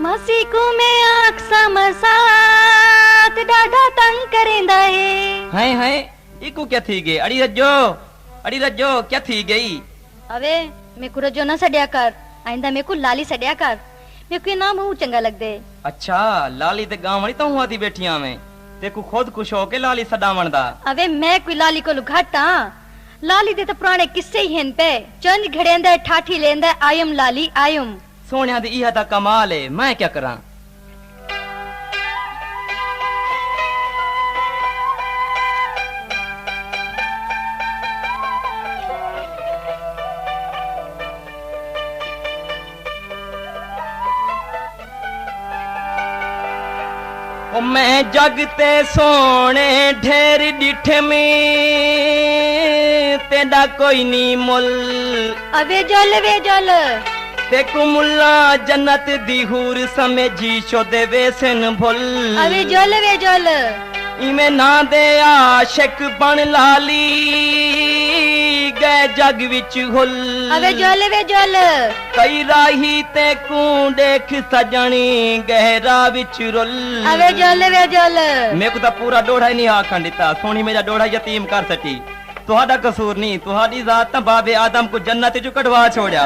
मसी को में आँख समसात डाढ़ा तंग करेंदा है है इको क्या थी गई अड़ी रजो क्या थी गई। अवे मैं को रजो ना सड़िया कर, आइंदा मैं को लाली सड़िया कर, मैं को नाम बहुत चंगा लग दे। अच्छा लाली ते गांव वाली तो हुआ थी बैठिया में ते को खुद खुश हो के लाली सडावण दा। अवे मैं कोई लाली को लुघाटा, लाली दे तो पुराने किस्से ही हैं पे, चंद घड़ेंदा ठाठी लेंदा आयम लाली आयम। सोनिया दी इहा दा कमाल है, मैं क्या करा। ओ मैं जगते सोने ढेर डिठे में तेरा कोई नी मुल। अवे जल ते कुमुल्ला जन्नत दी हूर समझी शो दे वेसन भुल। अवे जल इमे ना दे आशिक बन लाली गए जग विच हुल। अवे जल कई राही ते कू देख सजनी गहरा विच रुल। अवे जल मैं को तो पूरा डोढ़ा ही नहीं आखन दिता, सोनी मेरा डोढ़ा यतीम कर सकी। तुहाडा कसूर नहीं, तुहाडी जात ता बाबे आदम को जन्नत चो कढवा छोड़या।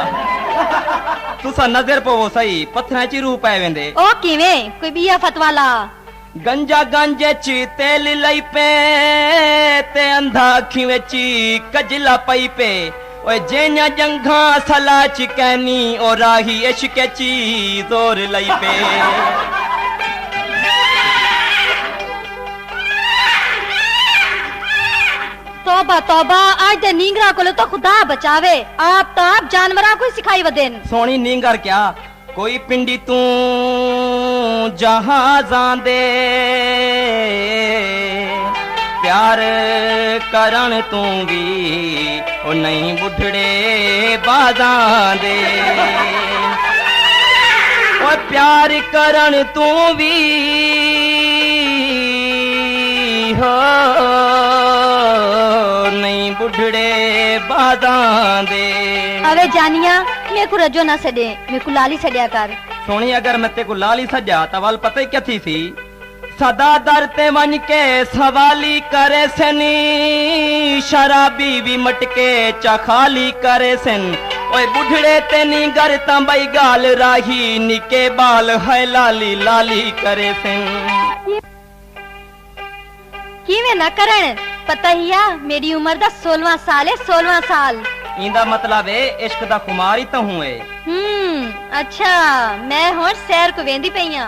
तुसा नजर पवो सही पत्थरां च रूह पै वेंदे। ओ किवें कोई बिया फतवाला गंजा गंजे च तेल लई पे ते अंधा अखी विच कजला पई पे। ओए जेन्या जंघा सला च कहनी ओ राही इश्क ची जोर लई पे। तौबा आज दे नींगरा को तो खुदा बचावे, आप तो आप जानवरा को सिखाई वदेन। सोनी नींगर क्या कोई पिंडी तू जहाजां दे प्यार करन तू भी ओ नहीं बुढ़ड़े बाजां दे। ओ प्यार करन तू भी हो नहीं बुढ़ड़े बाजां दे। अवे जानिया मैं को रजो ना सडे, मैं को लाली सड़िया कर। सोनी अगर मैं ते को लाली सजा तो वाल पता ही क्या थी सी। सदा दर ते वन के सवाली करे सनी शराबी भी मटके चखाली करे सन। ओए बुढ़ड़े ते नी गर तंबई गाल राही निके बाल है लाली लाली करे सन। किवें ना करन पता ही आ मेरी उम्र दा 16वां साल है, 16वां साल। इंदा मतलब है इश्क दा खुमार ही तो हुए। अच्छा मैं होर सैर को वेंदी पईया।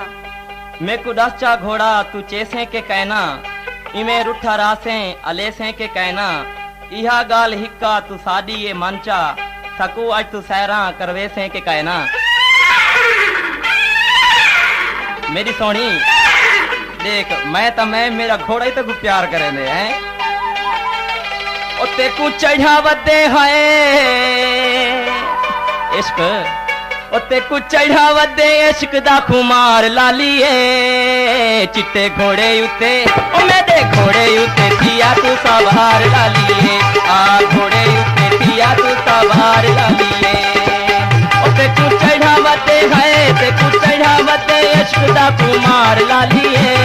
मैं को दस चा घोड़ा तू चेसे के कहना इमे रुठा रासे अलेसे के कहना। इहा गाल हिक्का तू साडी ये मनचा सकू आज तू सैरा करवेसे के कहना। मेरी सोनी देख मैं मेरा घोड़ा ही तो प्यार करे दे हैं। ओ ते को चढ़ावते है इश्क, ओ ते को चढ़ावते इश्क दा खुमार लालीए। चिट्टे घोड़े उते ओ मेरे घोड़े उते थिया तू सवार लालीए। आ घोड़े उते थिया तू सवार लालीए। ओ ते को चढ़ावते है ते को चढ़ावते इश्क दा खुमार लालीए।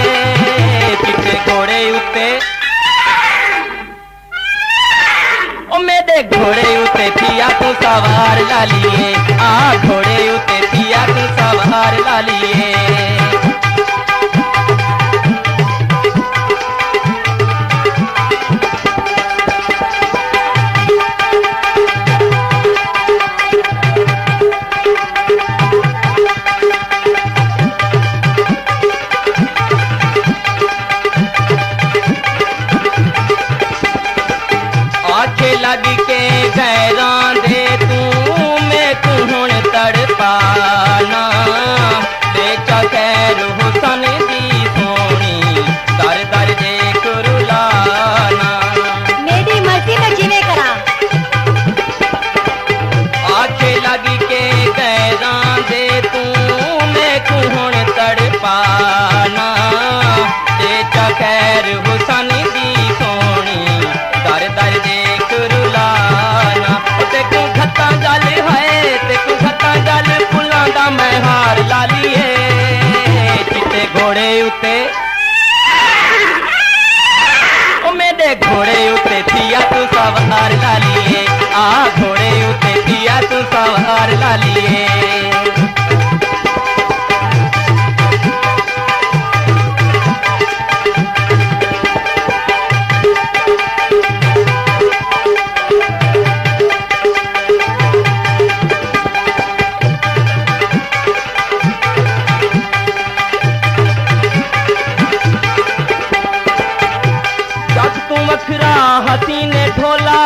चिट्टे घोड़े उते ओ मेरे घोड़े उते थिया तू सवार लालीए। आ घोड़े उते थिया तू सवार लालीए। लग के गैरां दे तू मैं तू हुण तड़पाना। बेचा घोड़े उते ओ मेरे घोड़े उते थिया तू सवार लालिए आ घोड़े उते थिया तू सवार लालिए वखरा हसीने ढोला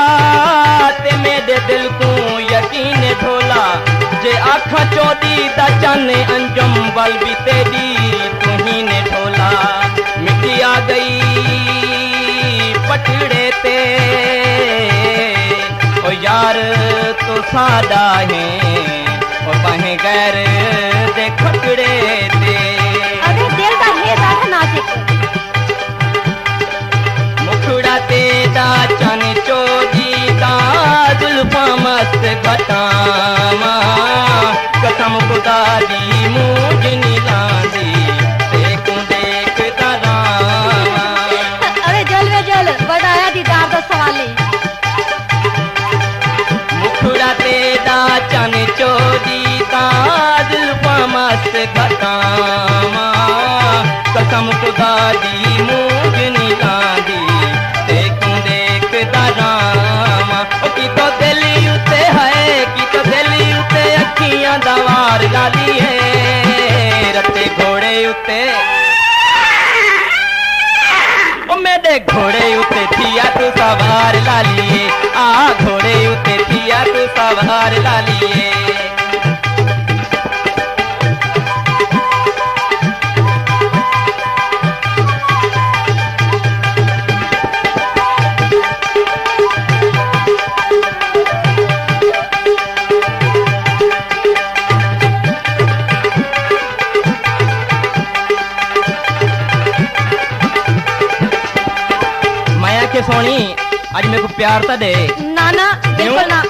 ते मेरे दिल को यकीन ढोला जे आखा चोदी दा चाने अंजुम बल भी तेरी तू ही ने ढोला मिट्टी आ गई पटड़े ते ओ यार तो सादा है ओ बाहें गैर दे खटड़े ते अरे दिल दा है राधा नाजिक तेदा चन चोदी दा जुल्फा मस्त घटामा कसम खुदा दी मूंज नीलांदी देखूं देख रामा अरे जल वे जल बढ़ाया दीदार दा सवाले मुखड़ा तेदा चन चोदी दा जुल्फा मस्त घटामा कसम खुदा दी मूंज नीलांदी रामा की तो दिली उते है की तो दिली उते अखियां दवार लालिए रते घोड़े उते ओ मेरे घोड़े उते थिया तू सवार लालिए आ घोड़े उते थिया तू सवार लालिए सोनी आज मेरे को प्यार ता दे ना ना बिल्कुल ना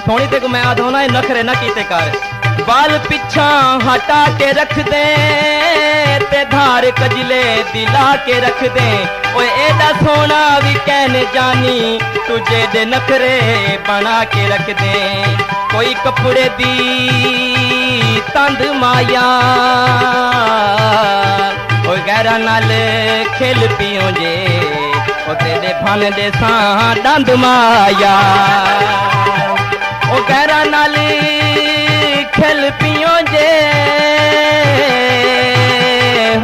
सोनी ते को मैं आधो ना नखरे ना कीते कर बाल पिछा हटा के रख दे ते धार कजले दिला के रख दे ओए एदा सोना भी कहने जानी तुझे दे नखरे बना के रख दे कोई कपड़े दी तंद माया ओए गैरा नाल खेल पियो जे ओ तेरे फन दे सां दंद माया ओ गैरा नाली खेल पियो जे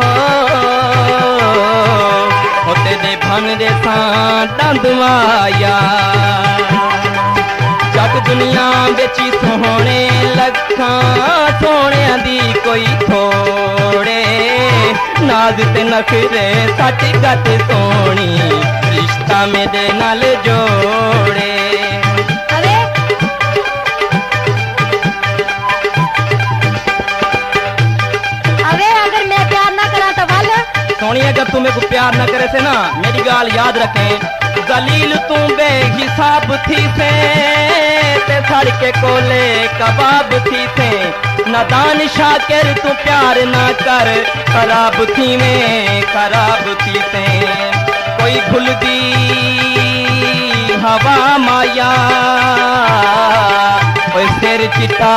हो ओ तेरे फन दे सां दंद माया जग दुनिया बेची सोहने लखां सोने दी कोई थोड़े नाज ते नखरे सच गत सोनी रिश्ता मेरे नाल जोड़े अरे अरे अगर मैं प्यार ना करा तो वाल सोनी अगर तू मेरे को प्यार न करे से ना मेरी गाल याद रखें जलील तू बेहिसाब थी से ते सड़ के कोले कबाब थी से नादान शाकिर तू प्यार ना कर खराब थी में खराब थी से कोई खुलदी हवा माया कोई सिर चिटा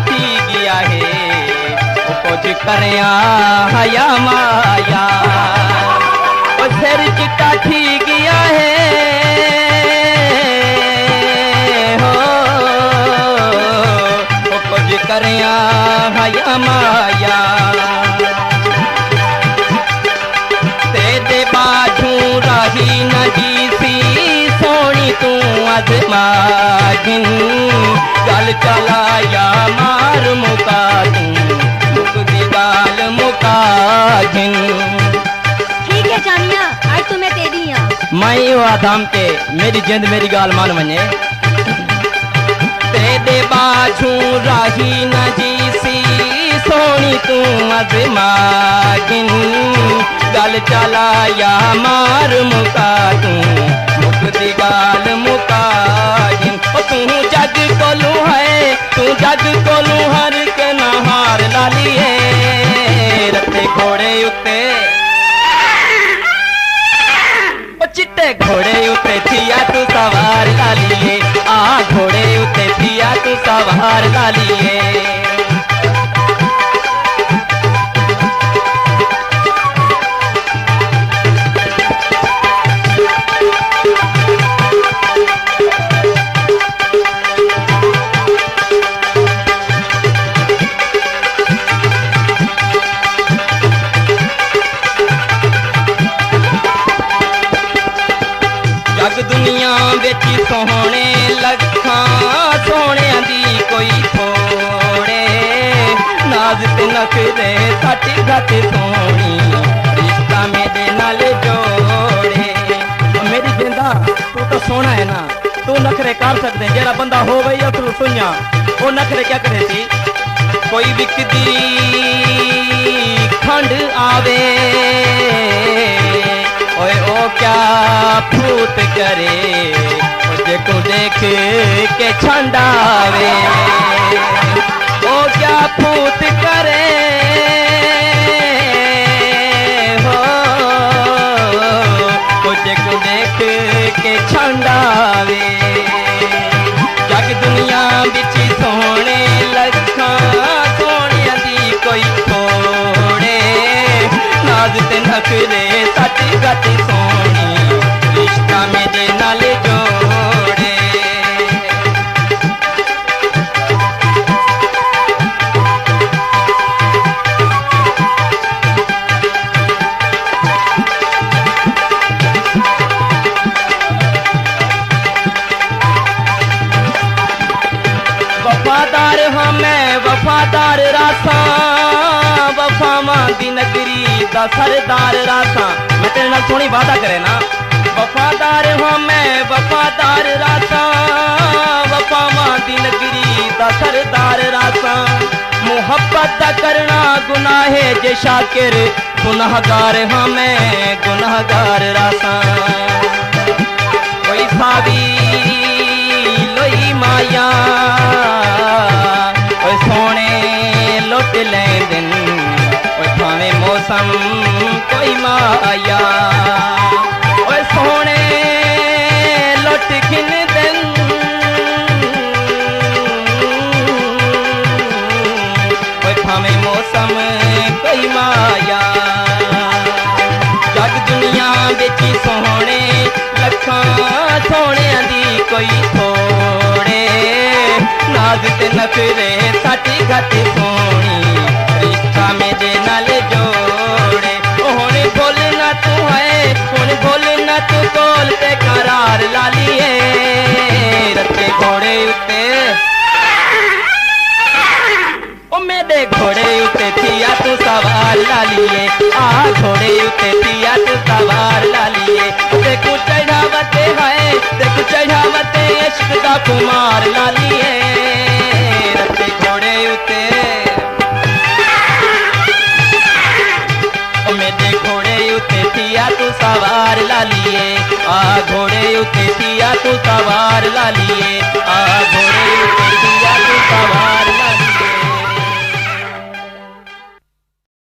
थी गया है कुछ करया हया माया वो सिर चिटा थी गया है हो कुछ करया हया माया तेरे बाजू रही न जीसी सोनी तू अजमागिन गल चलाया मार मुका तू गाल मुकाजिन ठीक है जानिया आज तुम्हें तेरी मैं यो आदम के मेरी जिंद मेरी गाल मान मने तेरे बाजू राही न जीसी सोनी तू अजमागिन गल चलाया मार मुका तू मुकदी गाल मुकाजिन तू जग कोलू है तू जग कोलू हर के नहार लालिए रते घोड़े उत्ते ओ चिट्टे घोड़े उत्ते थिया तू सवार लालिए आ घोड़े उत्ते थिया तू सवार लालिए जग दुनिया बेच सोहने लखां सोहणियां दी कोई थोड़े नाज ते नखरे सट घट सोहनी रिश्ता मेरे नाल जोड़े मेरी जिंदा तू तो सोना है ना तू नखरे कर सकदे जेड़ा बंदा हो गई तू सुनिया वो नखरे क्या करे सी कोई विकदी खंड आवे ओए ओ क्या फूट करे मुझे को देख के छंडावे ओ क्या फूट करे हो मुझे को देख के छंडावे जग दुनिया बिच सोने लखां सोनिया दी कोई थोड़े नाज ते नखरे सट गट सोनी रिश्ता मेरे नाल जोड़े वफादार हाँ मैं वफादार रासा वफावां दी नगरी दा सरदार रासा मैं तेरे नाल थोड़ी वादा करे ना वफादार हाँ मैं वफादार रासा वफावां दी नगरी दा सरदार रासा मुहब्बत दा करना गुनाह है जे शाकिर गुनाहगार हाँ मैं गुनाहगार रासा कोई भावी लोई माया ओए सोने लुट लेंदन ओए भावे मौसम कोई माया ओए सोने लुट खिन दिन ओए भावे मौसम कोई माया जग दुनिया बिच सोने लखां सोहणियां दी कोई थोड़े नाज ते नखरे सट घट सोनी रिश्ता मेरे नाल जोड़े हुण बोलना तू है हुण बोलना तू कोल ते करार लालिए रते घोड़े उत्ते ओ मेरे घोड़े उत्ते थिया तू सवार लालिए आ घोड़े उत्ते थिया तू सवार लालिए ते कुछ चढ़ावते है ते कुछ चढ़ावते इश्क दा कुमार लालिए रते घोड़े उत्ते ओ मेरे घोड़े उत्ते थिया तू सवार लालिए आ घोड़े उत्ते थिया तू सवार लालिए आ घोड़े उत्ते थिया तू सवार